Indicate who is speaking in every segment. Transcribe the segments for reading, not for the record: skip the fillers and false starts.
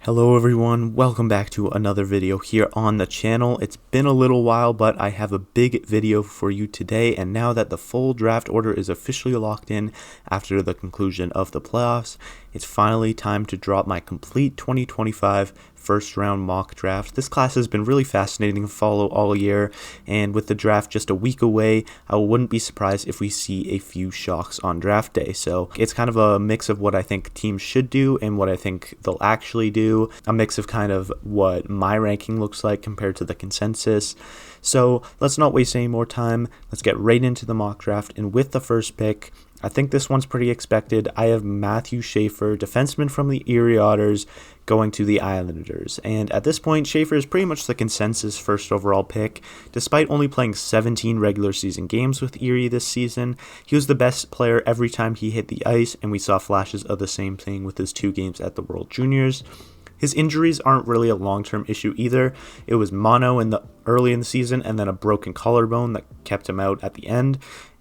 Speaker 1: Hello everyone, welcome back to another video here on the channel. It's been a little while, but I have a big video for you today, and now that the full draft order is officially locked in after the conclusion of the playoffs, it's finally time to drop my complete 2025 first round mock draft. This class has been really fascinating to follow all year, and with the draft just a week away, I wouldn't be surprised if we see a few shocks on draft day. So it's kind of a mix of what I think teams should do and what I think they'll actually do, a mix of kind of what my ranking looks like compared to the consensus. So let's not waste any more time. Let's get right into the mock draft, and with the first pick, I think this one's pretty expected. I have Matthew Schaefer, defenseman from the Erie Otters, going to the Islanders. And at this point, Schaefer is pretty much the consensus first overall pick. Despite only playing 17 regular season games with Erie this season, he was the best player every time he hit the ice, and we saw flashes of the same thing with his 2 games at the World Juniors. His injuries aren't really a long-term issue either. It was mono early in the season and then a broken collarbone that kept him out at the end.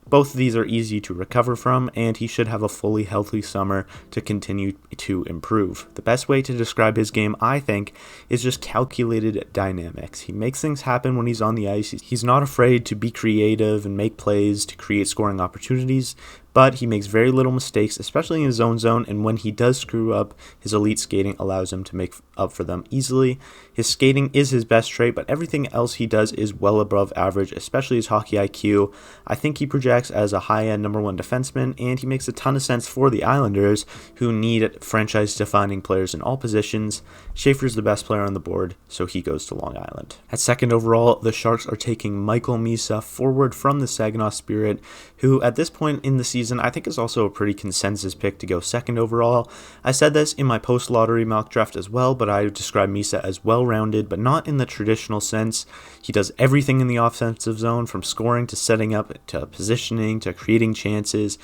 Speaker 1: Both of these are easy to recover from, and he should have a fully healthy summer to continue to improve. The best way to describe his game, I think, is just calculated dynamics. He makes things happen when he's on the ice. He's not afraid to be creative and make plays to create scoring opportunities, but he makes very little mistakes, especially in his own zone, and when he does screw up, his elite skating allows him to make up for them easily. His skating is his best trait, but everything else he does is well above average, especially his hockey IQ. I think he projects as a high-end number 1 defenseman, and he makes a ton of sense for the Islanders, who need franchise-defining players in all positions. Schaefer's the best player on the board, so he goes to Long Island. At second overall, the Sharks are taking Michael Misa, forward from the Saginaw Spirit, who at this point in the season I think is also a pretty consensus pick to go second overall. I said this in my post-lottery mock draft as well, but I would describe Misa as well-rounded, but not in the traditional sense. He does everything in the offensive zone, from scoring to setting up to positioning to creating chances,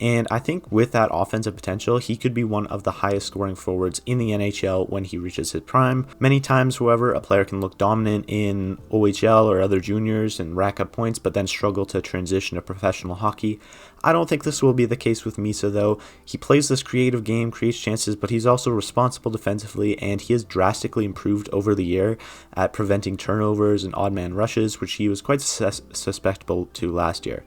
Speaker 1: and I think with that offensive potential, he could be one of the highest scoring forwards in the NHL when he reaches his prime. Many times, however, a player can look dominant in OHL or other juniors and rack up points, but then struggle to transition to professional hockey. I don't think this will be the case with Misa, though. He plays this creative game, creates chances, but he's also responsible defensively, and he has drastically improved over the year at preventing turnovers and odd man rushes, which he was quite susceptible to last year.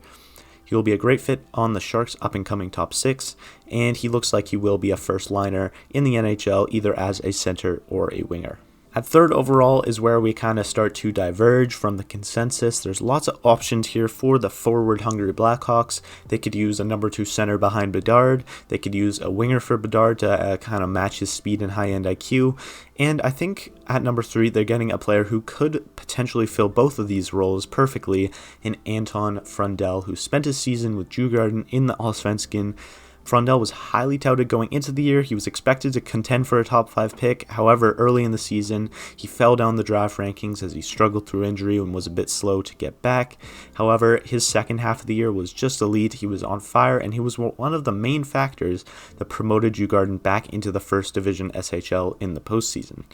Speaker 1: He will be a great fit on the Sharks' up-and-coming top 6, and he looks like he will be a first liner in the NHL, either as a center or a winger. At third overall is where we kind of start to diverge from the consensus. There's lots of options here for the forward-hungry Blackhawks. They could use a number 2 center behind Bedard. They could use a winger for Bedard to kind of match his speed and high-end IQ. And I think at number 3, they're getting a player who could potentially fill both of these roles perfectly in Anton Fondell, who spent his season with Djurgården in the Allsvenskan. Fondell was highly touted going into the year. He was expected to contend for a top 5 pick. However, early in the season, he fell down the draft rankings as he struggled through injury and was a bit slow to get back. However, his second half of the year was just elite. He was on fire, and he was one of the main factors that promoted Djurgården back into the first division SHL in the postseason.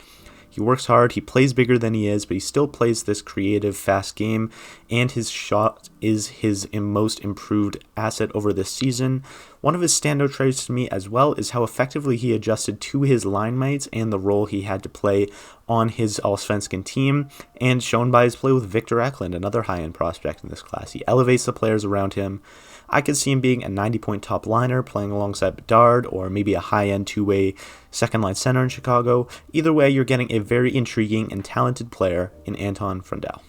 Speaker 1: He works hard, he plays bigger than he is, but he still plays this creative, fast game, and his shot is his most improved asset over this season. One of his standout traits to me as well is how effectively he adjusted to his line mates and the role he had to play on his Allsvenskan team, and shown by his play with Victor Ecklund, another high-end prospect in this class. He elevates the players around him. I could see him being a 90-point top liner playing alongside Bedard, or maybe a high-end 2-way second-line center in Chicago. Either way, you're getting a very intriguing and talented player in Anton Fondell.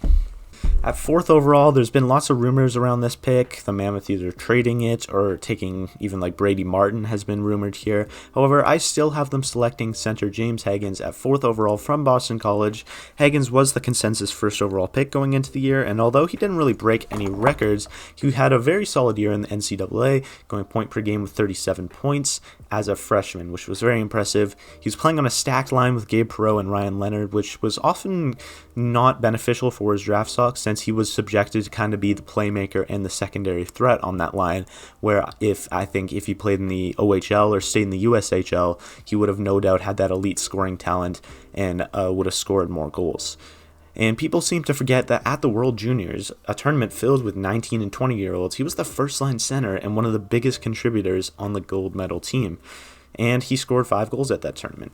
Speaker 1: At fourth overall, there's been lots of rumors around this pick. The Mammoth either trading it or taking, even like Brady Martin has been rumored here. However, I still have them selecting center James Haggins at fourth overall from Boston College. Haggins was the consensus first overall pick going into the year, and although he didn't really break any records, he had a very solid year in the NCAA, going point per game with 37 points as a freshman, which was very impressive. He was playing on a stacked line with Gabe Perreault and Ryan Leonard, which was often not beneficial for his draft stock, since he was subjected to kind of be the playmaker and the secondary threat on that line, where if he played in the OHL or stayed in the USHL, he would have no doubt had that elite scoring talent and would have scored more goals. And people seem to forget that at the World Juniors, a tournament filled with 19 and 20-year-olds, he was the first-line center and one of the biggest contributors on the gold medal team. And he scored 5 goals at that tournament.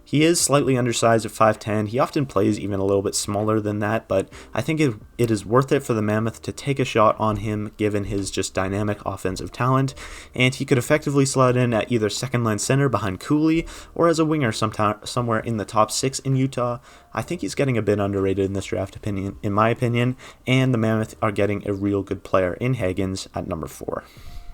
Speaker 1: He is slightly undersized at 5'10". He often plays even a little bit smaller than that, but I think it is worth it for the Mammoth to take a shot on him given his just dynamic offensive talent, and he could effectively slot in at either second-line center behind Cooley or as a winger somewhere in the top 6 in Utah. I think he's getting a bit underrated in this draft, in my opinion, and the Mammoth are getting a real good player in Haggins at number 4.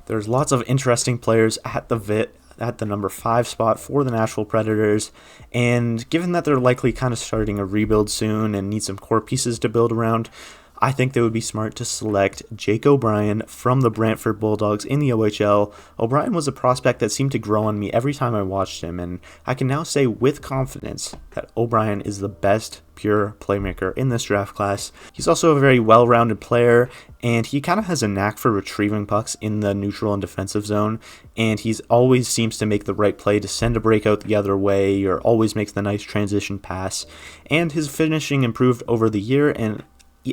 Speaker 1: There's lots of interesting players at the number 5 spot for the Nashville Predators, and given that they're likely kind of starting a rebuild soon and need some core pieces to build around, I think they would be smart to select Jake OBrien from the Brantford Bulldogs in the OHL. OBrien was a prospect that seemed to grow on me every time I watched him, and I can now say with confidence that OBrien is the best pure playmaker in this draft class. He's also a very well-rounded player, and he kind of has a knack for retrieving pucks in the neutral and defensive zone, and he's always seems to make the right play to send a breakout the other way, or always makes the nice transition pass, and his finishing improved over the year, and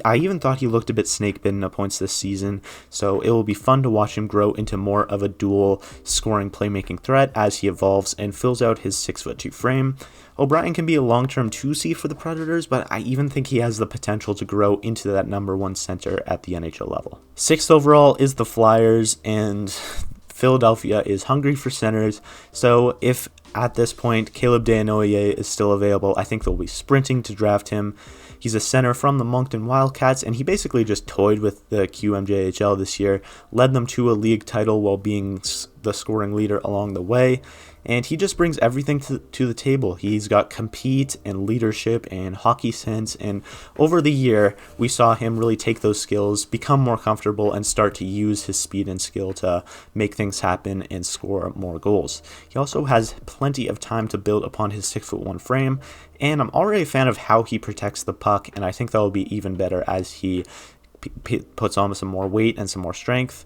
Speaker 1: I even thought he looked a bit snake-bitten at points this season, so it will be fun to watch him grow into more of a dual scoring playmaking threat as he evolves and fills out his 6'2" frame. OBrien can be a long-term 2C for the Predators, but I even think he has the potential to grow into that number 1 center at the NHL level. 6th overall is the Flyers, and Philadelphia is hungry for centers, so if at this point Caleb Desnoyers is still available, I think they'll be sprinting to draft him. He's a center from the Moncton Wildcats, and he basically just toyed with the QMJHL this year, led them to a league title while being the scoring leader along the way, and he just brings everything to the table. He's got compete and leadership and hockey sense, and over the year, we saw him really take those skills, become more comfortable, and start to use his speed and skill to make things happen and score more goals. He also has plenty of time to build upon his 6'1" frame, and I'm already a fan of how he protects the puck, and I think that will be even better as he puts on some more weight and some more strength.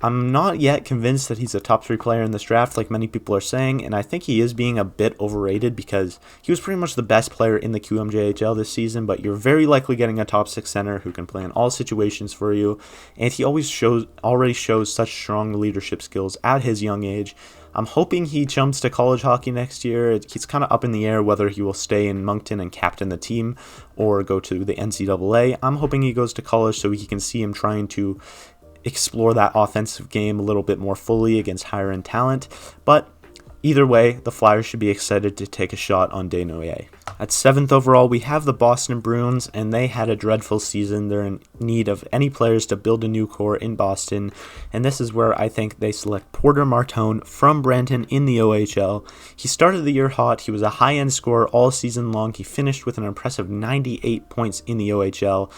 Speaker 1: I'm not yet convinced that he's a top 3 player in this draft like many people are saying, and I think he is being a bit overrated because he was pretty much the best player in the QMJHL this season, but you're very likely getting a top 6 center who can play in all situations for you, and he already shows such strong leadership skills at his young age. I'm hoping he jumps to college hockey next year. He's kind of up in the air whether he will stay in Moncton and captain the team or go to the NCAA. I'm hoping he goes to college so we can see him trying to explore that offensive game a little bit more fully against higher-end talent. But either way, the Flyers should be excited to take a shot on Desnoyers. At 7th overall, we have the Boston Bruins, and they had a dreadful season. They're in need of any players to build a new core in Boston, and this is where I think they select Porter Martone from Brampton in the OHL. He started the year hot. He was a high-end scorer all season long. He finished with an impressive 98 points in the OHL,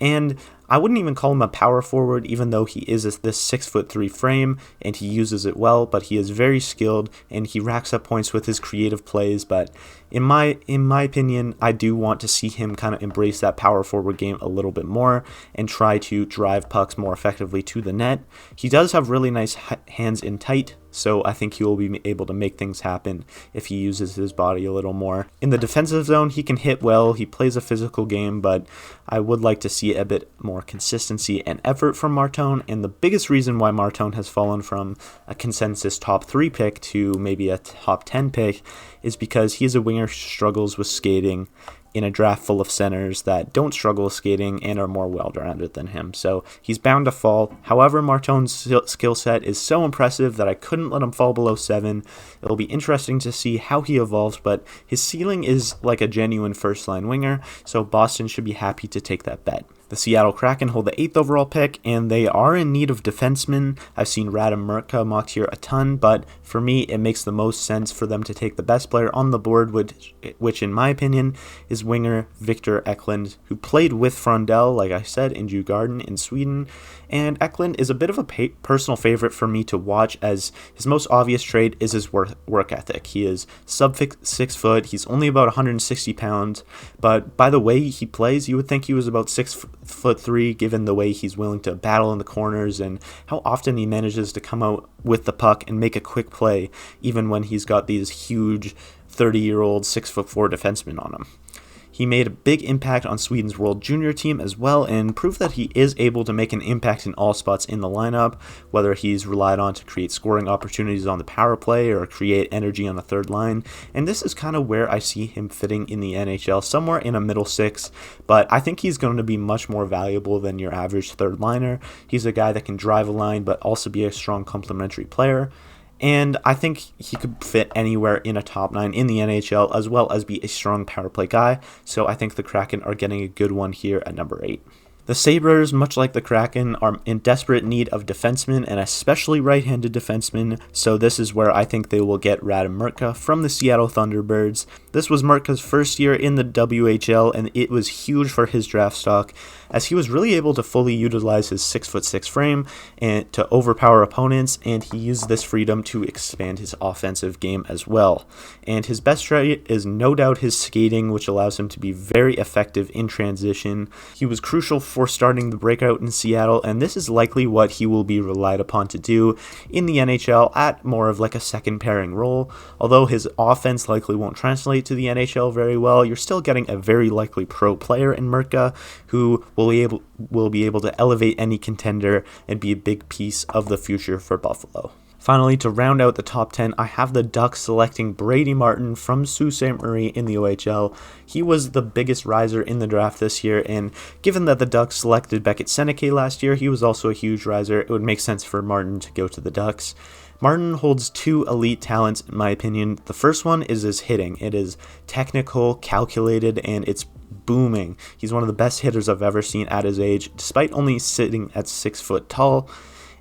Speaker 1: and I wouldn't even call him a power forward, even though he is this 6'3" frame and he uses it well, but he is very skilled and he racks up points with his creative plays. But in my opinion, I do want to see him kind of embrace that power forward game a little bit more and try to drive pucks more effectively to the net. He does have really nice hands in tight, so I think he will be able to make things happen if he uses his body a little more. In the defensive zone, he can hit well. He plays a physical game, but I would like to see a bit more consistency and effort from Martone. And the biggest reason why Martone has fallen from a consensus top 3 pick to maybe a top 10 pick is because he is a winger who struggles with skating in a draft full of centers that don't struggle with skating and are more well-rounded than him. So he's bound to fall. However, Martone's skill set is so impressive that I couldn't let him fall below 7. It'll be interesting to see how he evolves, but his ceiling is like a genuine first-line winger, so Boston should be happy to take that bet. The Seattle Kraken hold the 8th overall pick, and they are in need of defensemen. I've seen Radam Murka mocked here a ton, but for me, it makes the most sense for them to take the best player on the board, which in my opinion is winger Victor Ecklund, who played with Fondell, like I said, in Djurgården in Sweden. And Ecklund is a bit of a personal favorite for me to watch, as his most obvious trait is his work ethic. He is sub 6 foot, he's only about 160 pounds, but by the way he plays, you would think he was about 6'3", given the way he's willing to battle in the corners and how often he manages to come out with the puck and make a quick play, even when he's got these huge 30-year-old 6'4" defensemen on him. He made a big impact on Sweden's World Junior team as well, and proved that he is able to make an impact in all spots in the lineup, whether he's relied on to create scoring opportunities on the power play or create energy on the third line. And this is kind of where I see him fitting in the NHL, somewhere in a middle six, but I think he's going to be much more valuable than your average third liner. He's a guy that can drive a line but also be a strong complementary player. And I think he could fit anywhere in a top 9 in the NHL, as well as be a strong power play guy. So I think the Kraken are getting a good one here at number 8. The Sabres, much like the Kraken, are in desperate need of defensemen, and especially right-handed defensemen, so this is where I think they will get Radam Murka from the Seattle Thunderbirds. This was Murka's first year in the WHL, and it was huge for his draft stock, as he was really able to fully utilize his 6'6" frame and to overpower opponents, and he used this freedom to expand his offensive game as well. And his best trait is no doubt his skating, which allows him to be very effective in transition. He was crucial for starting the breakout in Seattle, and this is likely what he will be relied upon to do in the NHL at more of like a second pairing role. Although his offense likely won't translate to the NHL very well, you're still getting a very likely pro player in Murka who will be able to elevate any contender and be a big piece of the future for Buffalo. Finally, to round out the top 10, I have the Ducks selecting Brady Martin from Sault Ste. Marie in the OHL. He was the biggest riser in the draft this year, and given that the Ducks selected Beckett Seneke last year, he was also a huge riser. It would make sense for Martin to go to the Ducks. Martin holds 2 elite talents, in my opinion. The first one is his hitting. It is technical, calculated, and it's booming. He's one of the best hitters I've ever seen at his age, despite only sitting at 6 foot tall.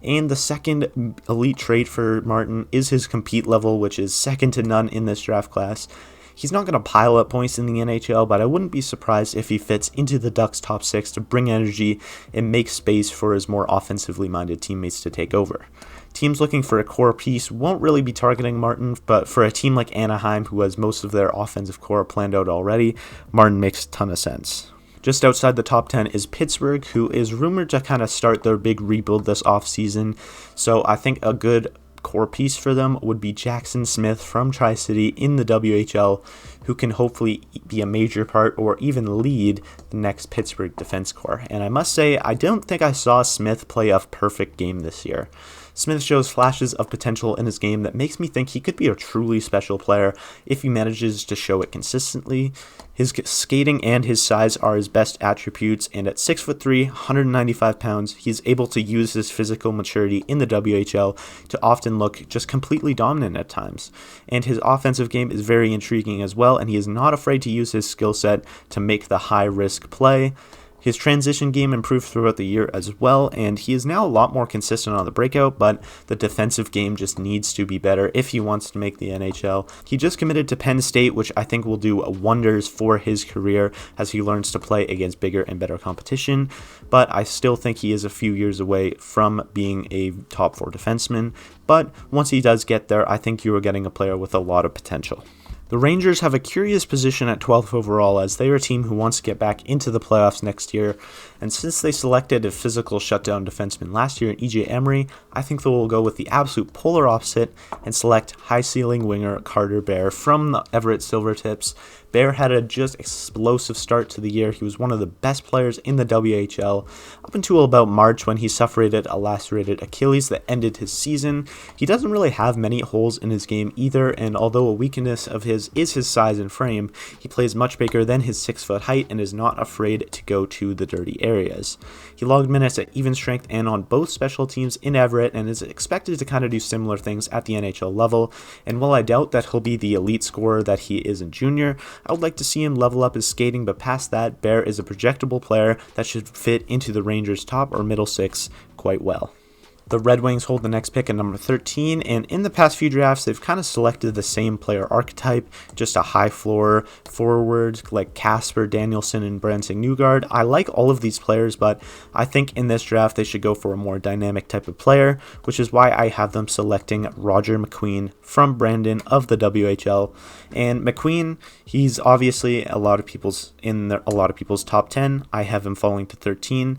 Speaker 1: And the second elite trait for Martin is his compete level, which is second to none in this draft class. He's not going to pile up points in the NHL, but I wouldn't be surprised if he fits into the Ducks' top 6 to bring energy and make space for his more offensively minded teammates to take over. Teams looking for a core piece won't really be targeting Martin, but for a team like Anaheim, who has most of their offensive core planned out already, Martin makes a ton of sense. Just outside the top 10 is Pittsburgh, who is rumored to kind of start their big rebuild this offseason. So I think a good core piece for them would be Jackson Smith from Tri-City in the WHL, who can hopefully be a major part or even lead the next Pittsburgh defense core. And I must say, I don't think I saw Smith play a perfect game this year. Smith shows flashes of potential in his game that makes me think he could be a truly special player if he manages to show it consistently. His skating and his size are his best attributes, and at 6'3", 195 pounds, he's able to use his physical maturity in the WHL to often look just completely dominant at times. And his offensive game is very intriguing as well, and he is not afraid to use his skill set to make the high-risk play. His transition game improved throughout the year as well, and he is now a lot more consistent on the breakout, but the defensive game just needs to be better if he wants to make the NHL. He just committed to Penn State, which I think will do wonders for his career as he learns to play against bigger and better competition, but I still think he is a few years away from being a top 4 defenseman, but once he does get there, I think you are getting a player with a lot of potential. The Rangers have a curious position at 12th overall, as they are a team who wants to get back into the playoffs next year, and since they selected a physical shutdown defenseman last year in EJ Emery, I think they will go with the absolute polar opposite and select high-ceiling winger Carter Bear from the Everett Silvertips. Bear had a just explosive start to the year. He was one of the best players in the WHL up until about March when he suffered a lacerated Achilles that ended his season. He doesn't really have many holes in his game either, and although a weakness of his is his size and frame, he plays much bigger than his 6-foot height and is not afraid to go to the dirty areas. He logged minutes at even strength and on both special teams in Everett and is expected to kind of do similar things at the NHL level, and while I doubt that he'll be the elite scorer that he is in junior, I would like to see him level up his skating, but past that, Bear is a projectable player that should fit into the Rangers' top or middle 6 quite well. The Red Wings hold the next pick at number 13, and in the past few drafts, they've kind of selected the same player archetype, just a high floor forward like Casper, Danielson, and Branson Newgard. I like all of these players, but I think in this draft they should go for a more dynamic type of player, which is why I have them selecting Roger McQueen from Brandon of the WHL. And McQueen, he's obviously a lot of people's top 10. I have him falling to 13.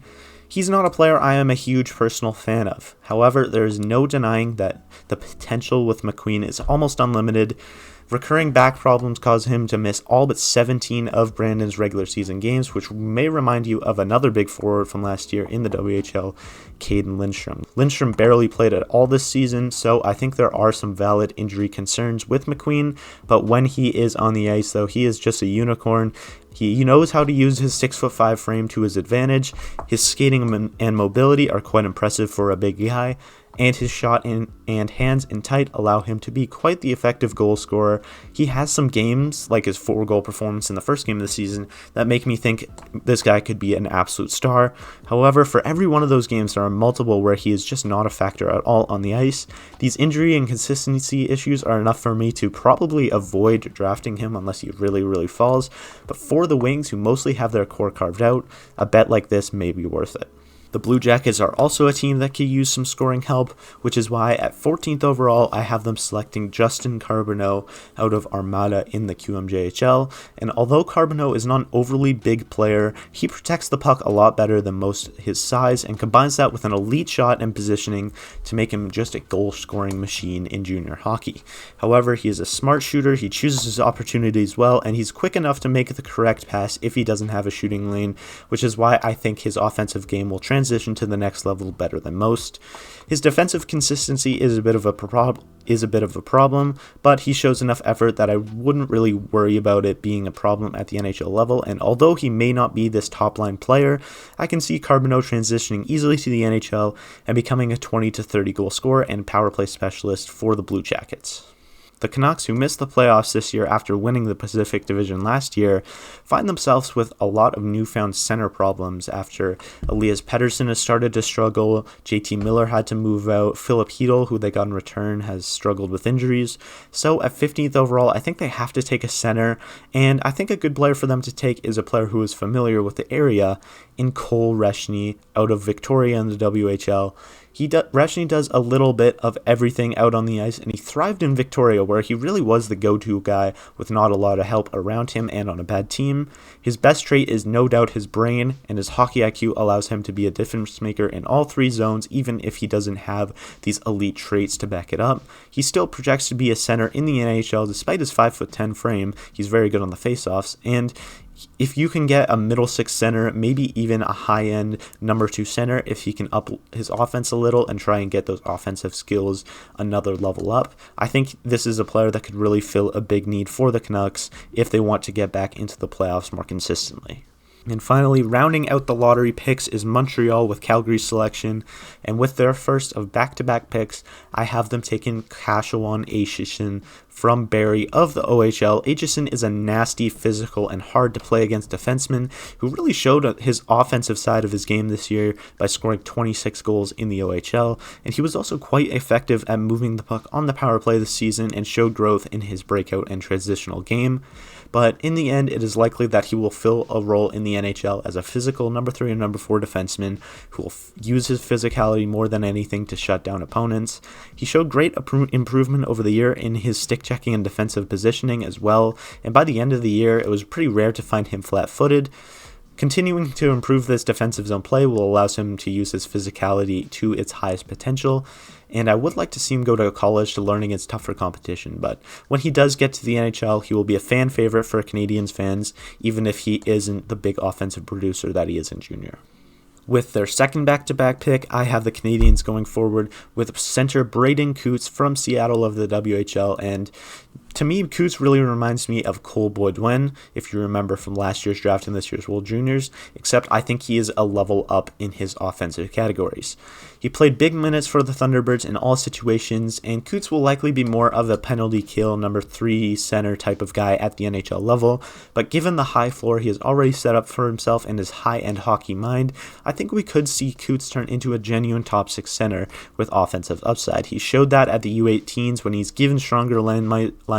Speaker 1: He's not a player I am a huge personal fan of. However, there is no denying that the potential with McQueen is almost unlimited. Recurring back problems caused him to miss all but 17 of Brandon's regular season games, which may remind you of another big forward from last year in the WHL, Caden Lindstrom. Lindstrom barely played at all this season, so I think there are some valid injury concerns with McQueen, but when he is on the ice, though, he is just a unicorn. He knows how to use his 6'5" frame to his advantage. His skating and mobility are quite impressive for a big guy, and his shot and hands in tight allow him to be quite the effective goal scorer. He has some games, like his 4-goal performance in the first game of the season, that make me think this guy could be an absolute star. However, for every one of those games, there are multiple where he is just not a factor at all on the ice. These injury and consistency issues are enough for me to probably avoid drafting him unless he really, really falls. But for the Wings, who mostly have their core carved out, a bet like this may be worth it. The Blue Jackets are also a team that could use some scoring help, which is why at 14th overall, I have them selecting Justin Carbono out of Armada in the QMJHL. And although Carbono is not an overly big player, he protects the puck a lot better than most his size and combines that with an elite shot and positioning to make him just a goal-scoring machine in junior hockey. However, he is a smart shooter, he chooses his opportunities well, and he's quick enough to make the correct pass if he doesn't have a shooting lane, which is why I think his offensive game will transition to the next level better than most. His defensive consistency is a bit of a problem, but he shows enough effort that I wouldn't really worry about it being a problem at the NHL level, and although he may not be this top-line player, I can see Carbono transitioning easily to the NHL and becoming a 20 to 30 goal scorer and power play specialist for the Blue Jackets. The Canucks, who missed the playoffs this year after winning the Pacific Division last year, find themselves with a lot of newfound center problems after Elias Pettersson has started to struggle, JT Miller had to move out, Philip Hedl, who they got in return, has struggled with injuries. So at 15th overall, I think they have to take a center, and I think a good player for them to take is a player who is familiar with the area in Cole Rashny out of Victoria in the WHL. Rashny does a little bit of everything out on the ice, and he thrived in Victoria, where he really was the go-to guy with not a lot of help around him and on a bad team. His best trait is no doubt his brain, and his hockey IQ allows him to be a difference maker in all three zones, even if he doesn't have these elite traits to back it up. He still projects to be a center in the NHL despite his 5'10" frame. He's very good on the faceoffs, and if you can get a middle six center, maybe even a high-end number 2 center, if he can up his offense a little and try and get those offensive skills another level up, I think this is a player that could really fill a big need for the Canucks if they want to get back into the playoffs more consistently. And finally, rounding out the lottery picks is Montreal with Calgary's selection, and with their first of back-to-back picks, I have them taking Cashan Asen from Barrie of the OHL. Asen is a nasty, physical, and hard-to-play against defenseman who really showed his offensive side of his game this year by scoring 26 goals in the OHL, and he was also quite effective at moving the puck on the power play this season and showed growth in his breakout and transitional game. But in the end, it is likely that he will fill a role in the NHL as a physical number 3 and number 4 defenseman who will use his physicality more than anything to shut down opponents. He showed great improvement over the year in his stick checking and defensive positioning as well, and by the end of the year, it was pretty rare to find him flat-footed. Continuing to improve this defensive zone play will allow him to use his physicality to its highest potential, and I would like to see him go to college to learn against tougher competition, but when he does get to the NHL, he will be a fan favorite for Canadiens fans, even if he isn't the big offensive producer that he is in junior. With their second back-to-back pick, I have the Canadiens going forward with center Braden Coots from Seattle of the WHL, and to me, Coots really reminds me of Cole Baudouin, if you remember from last year's draft and this year's World Juniors, except I think he is a level up in his offensive categories. He played big minutes for the Thunderbirds in all situations, and Coots will likely be more of a penalty kill number 3 center type of guy at the NHL level, but given the high floor he has already set up for himself and his high-end hockey mind, I think we could see Coots turn into a genuine top 6 center with offensive upside. He showed that at the U18s when he's given stronger line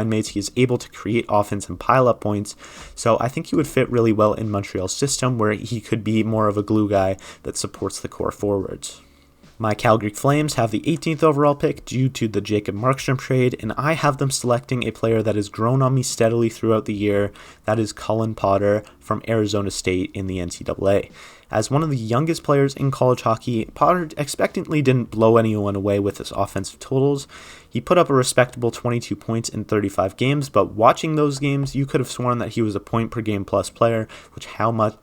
Speaker 1: mates, he is able to create offense and pile up points, so I think he would fit really well in Montreal's system where he could be more of a glue guy that supports the core forwards. My Calgary Flames have the 18th overall pick due to the Jacob Markstrom trade, and I have them selecting a player that has grown on me steadily throughout the year. That is Cullen Potter from Arizona State in the NCAA. As one of the youngest players in college hockey, Potter expectantly didn't blow anyone away with his offensive totals. He put up a respectable 22 points in 35 games, but watching those games, you could have sworn that he was a point-per-game plus player,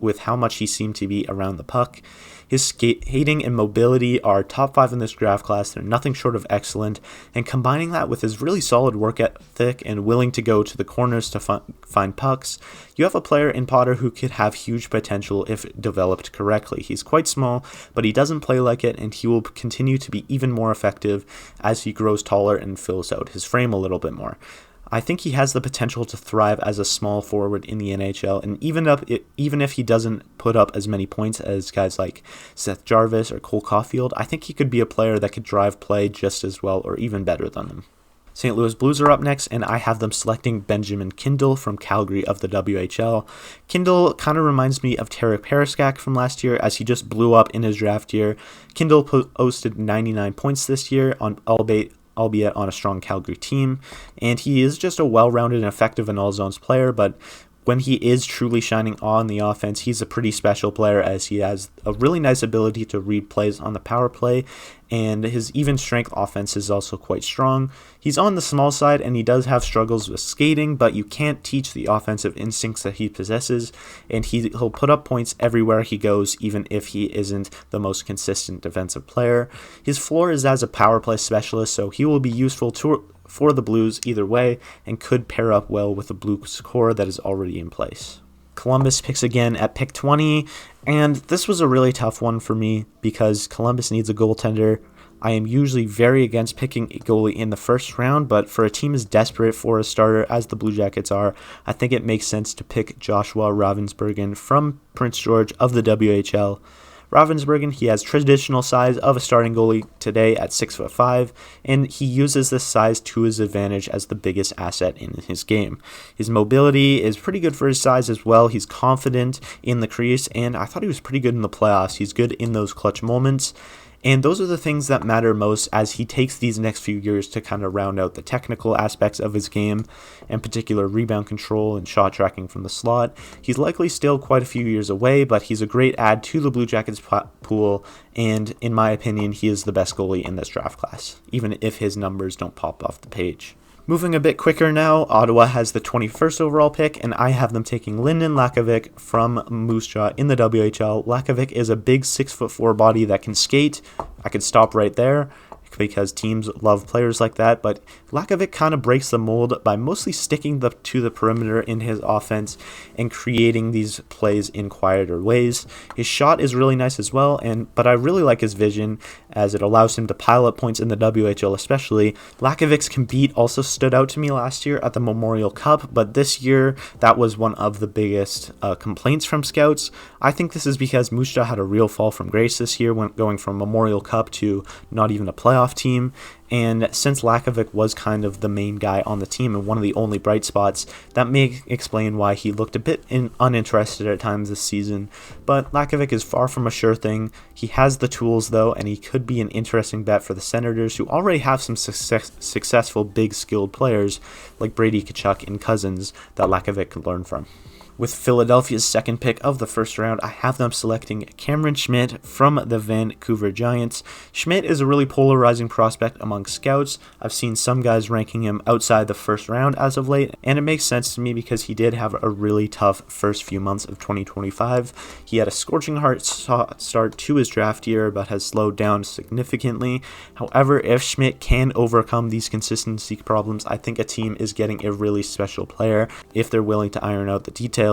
Speaker 1: with how much he seemed to be around the puck. His skating and mobility are top 5 in this draft class. They're nothing short of excellent, and combining that with his really solid work ethic and willing to go to the corners to find pucks, you have a player in Potter who could have huge potential if developed correctly. He's quite small, but he doesn't play like it, and he will continue to be even more effective as he grows taller and fills out his frame a little bit more. I think he has the potential to thrive as a small forward in the NHL, and even if he doesn't put up as many points as guys like Seth Jarvis or Cole Caulfield, I think he could be a player that could drive play just as well or even better than them. St. Louis Blues are up next, and I have them selecting Benjamin Kindle from Calgary of the WHL. Kindle kind of reminds me of Tarek Paraskak from last year, as he just blew up in his draft year. Kindle posted 99 points this year, albeit on a strong Calgary team, and he is just a well-rounded and effective in all zones player, but when he is truly shining on the offense, he's a pretty special player, as he has a really nice ability to read plays on the power play, and his even strength offense is also quite strong. He's on the small side, and he does have struggles with skating, but you can't teach the offensive instincts that he possesses, and he'll put up points everywhere he goes, even if he isn't the most consistent defensive player. His floor is as a power play specialist, so he will be useful for the Blues either way, and could pair up well with the Blues core that is already in place. Columbus picks again at pick 20, and this was a really tough one for me because Columbus needs a goaltender. I am usually very against picking a goalie in the first round, but for a team as desperate for a starter as the Blue Jackets are, I think it makes sense to pick Joshua Robbinsburg from Prince George of the WHL. Robbinsburg, he has traditional size of a starting goalie today at 6'5", and he uses this size to his advantage as the biggest asset in his game. His mobility is pretty good for his size as well. He's confident in the crease, and I thought he was pretty good in the playoffs. He's good in those clutch moments. And those are the things that matter most as he takes these next few years to kind of round out the technical aspects of his game, in particular rebound control and shot tracking from the slot. He's likely still quite a few years away, but he's a great add to the Blue Jackets pool, and in my opinion, he is the best goalie in this draft class, even if his numbers don't pop off the page. Moving a bit quicker now, Ottawa has the 21st overall pick, and I have them taking Lynen Lakavic from Moose Jaw in the WHL. Lakavic is a big 6'4" body that can skate. I could stop right there because teams love players like that, but Lakavic kind of breaks the mold by mostly sticking to the perimeter in his offense and creating these plays in quieter ways. His shot is really nice as well, but I really like his vision as it allows him to pile up points in the WHL especially. Lakavic's compete also stood out to me last year at the Memorial Cup, but this year that was one of the biggest complaints from scouts. I think this is because Moose Jaw had a real fall from grace this year when going from Memorial Cup to not even a playoff team, and since Lakavic was kind of the main guy on the team and one of the only bright spots, that may explain why he looked a bit uninterested at times this season. But Lakavic is far from a sure thing. He has the tools though, and he could be an interesting bet for the Senators, who already have some successful big skilled players like Brady Tkachuk and Cousins that Lakavic could learn from. With Philadelphia's second pick of the first round, I have them selecting Cameron Schmidt from the Vancouver Giants. Schmidt is a really polarizing prospect among scouts. I've seen some guys ranking him outside the first round as of late, and it makes sense to me because he did have a really tough first few months of 2025. He had a scorching hot start to his draft year, but has slowed down significantly. However, if Schmidt can overcome these consistency problems, I think a team is getting a really special player if they're willing to iron out the details.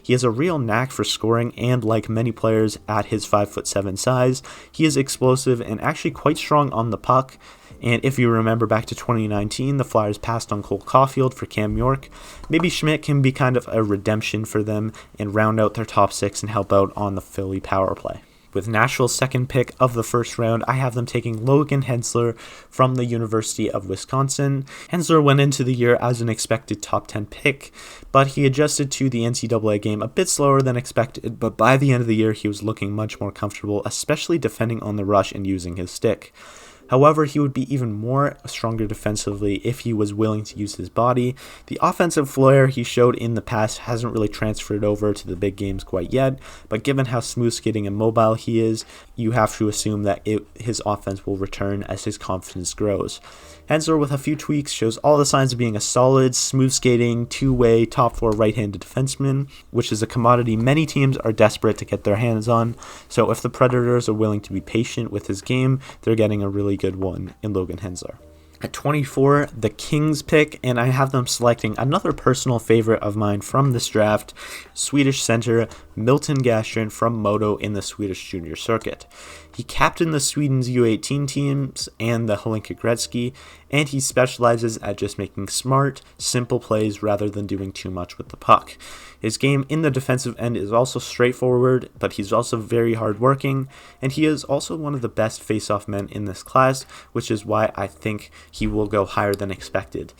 Speaker 1: He has a real knack for scoring, and like many players at his 5'7" size, he is explosive and actually quite strong on the puck. And if you remember back to 2019, the Flyers passed on Cole Caulfield for Cam York. Maybe Schmidt can be kind of a redemption for them and round out their top six and help out on the Philly power play. With Nashville's second pick of the first round, I have them taking Logan Hensler from the University of Wisconsin. Hensler went into the year as an expected top 10 pick, but he adjusted to the NCAA game a bit slower than expected, but by the end of the year, he was looking much more comfortable, especially defending on the rush and using his stick. However, he would be even more stronger defensively if he was willing to use his body. The offensive flair he showed in the past hasn't really transferred over to the big games quite yet, but given how smooth skating and mobile he is, you have to assume that his offense will return as his confidence grows. Hensler, with a few tweaks, shows all the signs of being a solid, smooth skating, two-way, top four right-handed defenseman, which is a commodity many teams are desperate to get their hands on. So if the Predators are willing to be patient with his game, they're getting a really good one in Logan Hensler. At 24, the Kings pick, and I have them selecting another personal favorite of mine from this draft, Swedish center Milton Gastron from Modo in the Swedish junior circuit. He captained the Sweden's U18 teams and the Hlinka Gretzky, and he specializes at just making smart, simple plays rather than doing too much with the puck. His game in the defensive end is also straightforward, but he's also very hardworking, and he is also one of the best face-off men in this class, which is why I think he will go higher than expected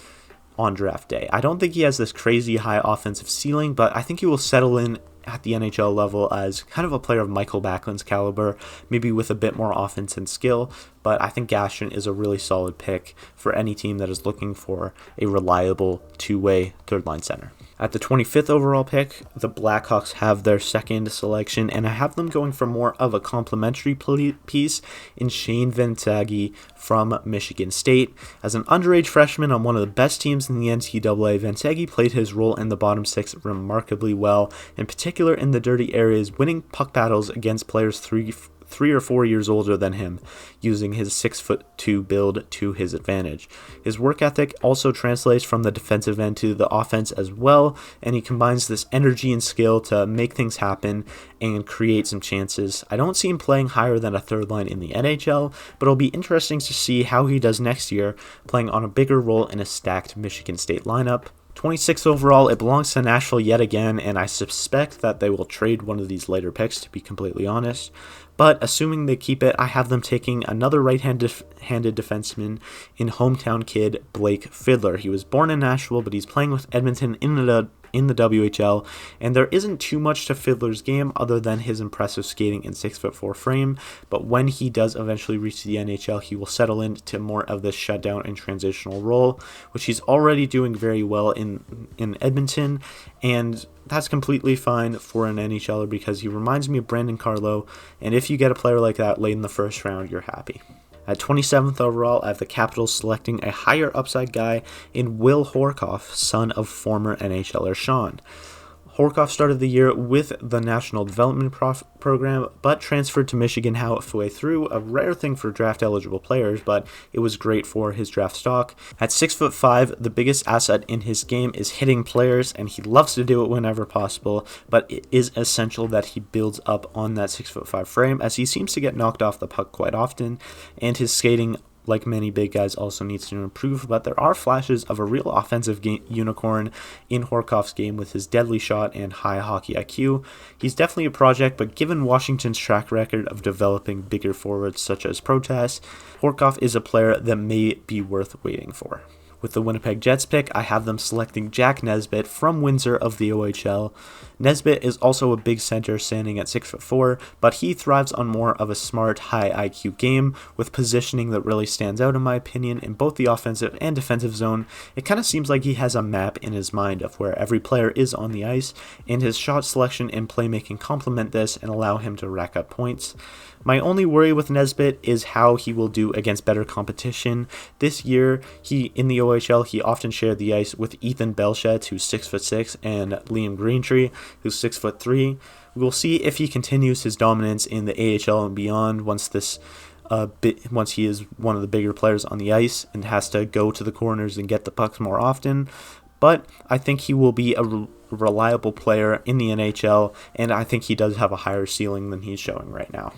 Speaker 1: on draft day. I don't think he has this crazy high offensive ceiling, but I think he will settle in at the NHL level as kind of a player of Michael Backlund's caliber, maybe with a bit more offense and skill, but I think Gastron is a really solid pick for any team that is looking for a reliable two-way third-line center. At the 25th overall pick, the Blackhawks have their second selection, and I have them going for more of a complementary piece in Shane Vanagi from Michigan State. As an underage freshman on one of the best teams in the NCAA, Vanagi played his role in the bottom six remarkably well, in particular in the dirty areas, winning puck battles against players 3 or 4 years older than him, using his 6'2" build to his advantage. His work ethic also translates from the defensive end to the offense as well, and he combines this energy and skill to make things happen and create some chances. I don't see him playing higher than a third line in the NHL, but it'll be interesting to see how he does next year, playing on a bigger role in a stacked Michigan State lineup. 26th overall, it belongs to Nashville yet again, and I suspect that they will trade one of these later picks, to be completely honest. But assuming they keep it, I have them taking another right-handed defenseman in hometown kid Blake Fiddler. He was born in Nashville, but he's playing with Edmonton in the WHL, and there isn't too much to Fiddler's game other than his impressive skating and 6'4" frame, but when he does eventually reach the NHL, he will settle into more of this shutdown and transitional role, which he's already doing very well in Edmonton, and that's completely fine for an NHLer because he reminds me of Brandon Carlo, and if you get a player like that late in the first round, you're happy. At 27th overall, I have the Capitals selecting a higher upside guy in Will Horov, son of former NHLer Sean. Horov started the year with the National Development Program, but transferred to Michigan halfway through, a rare thing for draft-eligible players, but it was great for his draft stock. At 6'5", the biggest asset in his game is hitting players, and he loves to do it whenever possible, but it is essential that he builds up on that 6'5" frame, as he seems to get knocked off the puck quite often, and his skating, like many big guys, also needs to improve, but there are flashes of a real offensive unicorn in Horov's game with his deadly shot and high hockey IQ. He's definitely a project, but given Washington's track record of developing bigger forwards such as Protas, Horov is a player that may be worth waiting for. With the Winnipeg Jets pick, I have them selecting Jack Nesbit from Windsor of the OHL. Nesbit is also a big center standing at 6'4", but he thrives on more of a smart, high IQ game with positioning that really stands out in my opinion in both the offensive and defensive zone. It kind of seems like he has a map in his mind of where every player is on the ice, and his shot selection and playmaking complement this and allow him to rack up points. My only worry with Nesbit is how he will do against better competition. This year, in the OHL, he often shared the ice with Ethan Belchet, who's 6'6", and Liam Greentree, who's 6'3". We will see if he continues his dominance in the AHL and beyond once he is one of the bigger players on the ice and has to go to the corners and get the pucks more often. But I think he will be a reliable player in the NHL, and I think he does have a higher ceiling than he's showing right now.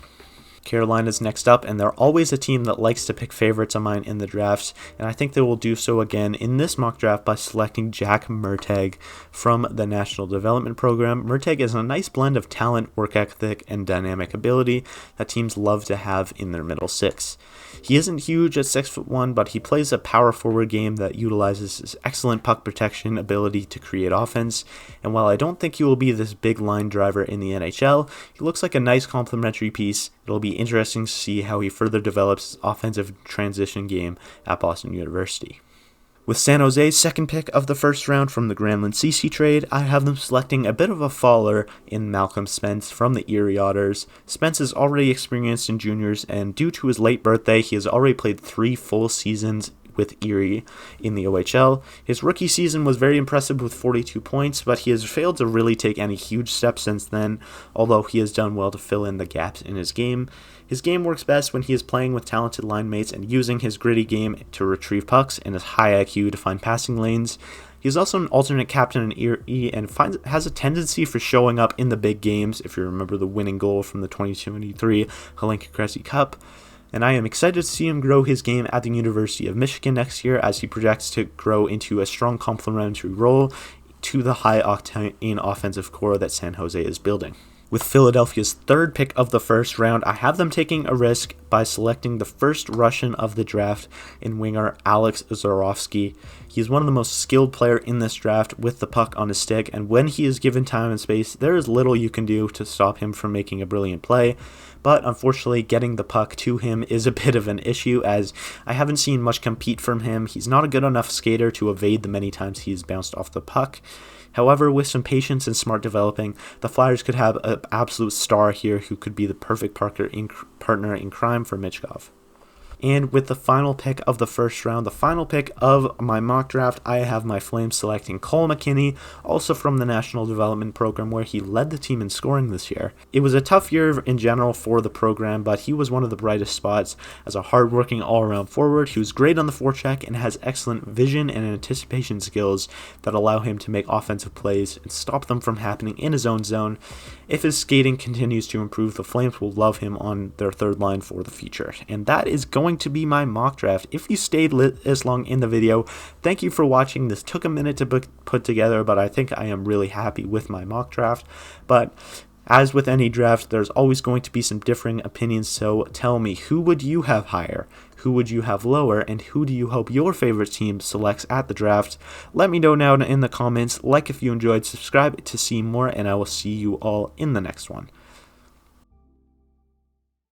Speaker 1: Carolina's next up, and they're always a team that likes to pick favorites of mine in the drafts, and I think they will do so again in this mock draft by selecting Jack Murtag from the National Development Program. Murtag is a nice blend of talent, work ethic, and dynamic ability that teams love to have in their middle six. He isn't huge at 6'1", but he plays a power forward game that utilizes his excellent puck protection ability to create offense, and while I don't think he will be this big line driver in the NHL, he looks like a nice complementary piece. It'll be interesting to see how he further develops his offensive transition game at Boston University. With San Jose's second pick of the first round from the Granlund CC trade, I have them selecting a bit of a faller in Malcolm Spence from the Erie Otters. Spence is already experienced in juniors, and due to his late birthday, he has already played 3 full seasons with Erie in the OHL. His rookie season was very impressive with 42 points, but he has failed to really take any huge steps since then, although he has done well to fill in the gaps in his game. His game works best when he is playing with talented line mates and using his gritty game to retrieve pucks and his high IQ to find passing lanes. He's also an alternate captain in Erie and has a tendency for showing up in the big games, if you remember the winning goal from the 2023 Hlinka Cressy Cup. And I am excited to see him grow his game at the University of Michigan next year as he projects to grow into a strong complementary role to the high-octane offensive core that San Jose is building. With Philadelphia's third pick of the first round, I have them taking a risk by selecting the first Russian of the draft in winger Alex Zorovski. He is one of the most skilled players in this draft with the puck on his stick, and when he is given time and space, there is little you can do to stop him from making a brilliant play. But unfortunately, getting the puck to him is a bit of an issue, as I haven't seen much compete from him. He's not a good enough skater to evade the many times he's bounced off the puck. However, with some patience and smart developing, the Flyers could have an absolute star here who could be the perfect partner in crime for Michkov. And with the final pick of the first round, the final pick of my mock draft, I have my Flames selecting Cole McKinney, also from the National Development Program, where he led the team in scoring this year. It was a tough year in general for the program, but he was one of the brightest spots as a hardworking all-around forward. He was great on the forecheck and has excellent vision and anticipation skills that allow him to make offensive plays and stop them from happening in his own zone. If his skating continues to improve, the Flames will love him on their third line for the future. And that is going to be my mock draft. If you stayed this long in the video, thank you for watching. This took a minute to put together, but I think I am really happy with my mock draft. But as with any draft, there's always going to be some differing opinions, so tell me, who would you have higher? Who would you have lower? And who do you hope your favorite team selects at the draft? Let me know now in the comments. Like if you enjoyed, subscribe to see more, and I will see you all in the next one.